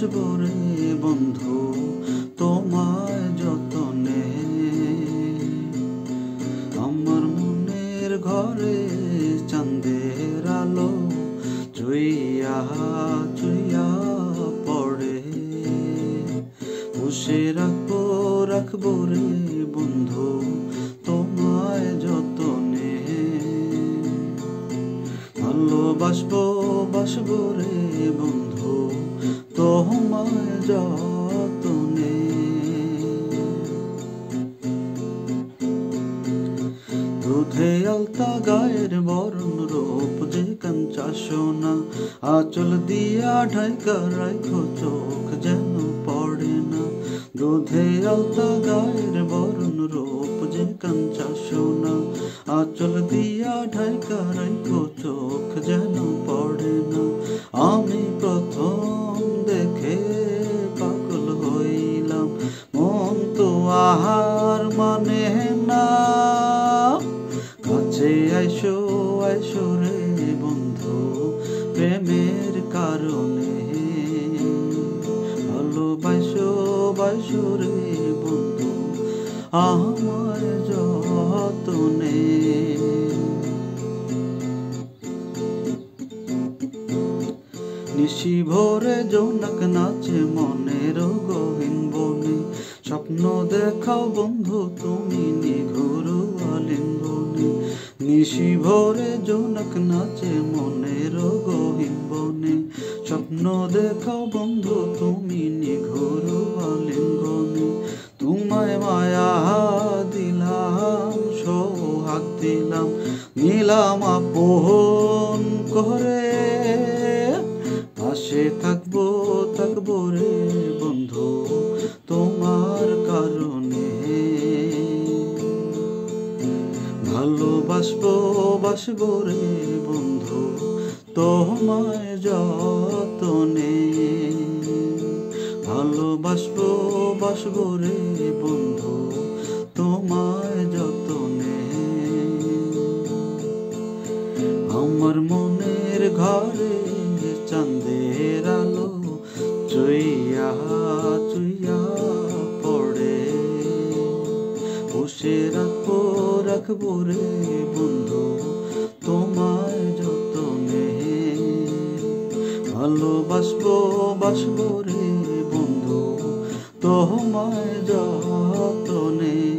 বাসবো রে বন্ধু তোমায় যতনে। আমার মনের ঘরে চাঁদের আলো চুইয়া চুইয়া পড়ে। পুষে রাখবো রাখবো রে বন্ধু তোমায় যতনে। ভালোবাসবো বাসবো রে বন্ধু তোমায় যতনে। দুধে আলতা গায়ের বরণ রূপ যে কাঞ্চা সোনা। আঁচল দিয়া ঢাকা রাখো চোখ যেন পড়ে না। দুধে আলতা গায়ের বরণ রূপ যে কাঞ্চা সোনা। আঁচল দিয়া ঢাকা রাখো চোখ যেন পড়ে না। আমি প্রথম দেখে পাগল হইলাম, মন তো আহার মানে না। কাছে আইসো আইসো রে বন্ধু প্রেমের কারণে। ভালোবাসো বাসো রে বন্ধু আমার যতনে। নিশি ভোরে জোনাক নাচে মনের গহীন বনে। স্বপ্ন দেখাও বন্ধু তুমি নিঘুর আলিঙ্গনে। নিশি ভোরে জোনাক নাচে মনের গহীন বনে। স্বপ্ন দেখাও বন্ধু তুমি নিঘুর আলিঙ্গনে। তোমায় মায়া দিলাম সোহাগ দিলাম, নিলাম আপন করে। পাশে থাকবো থাকবো রে বন্ধু তোমার কারণে। ভালোবাসবো বাসবো রে বন্ধু তোমায় যতনে। ভালোবাসবো বাসবো রে বন্ধু তোমায় যতনে। আমার মনের ঘরে চাঁদের আলো চুইয়া চুইয়া পড়ে। বসে রাখবো রাখবো রে বন্ধু তোমায় যতনে। ভালোবাসবো বাসবো রে বন্ধু তোমায় যতনে।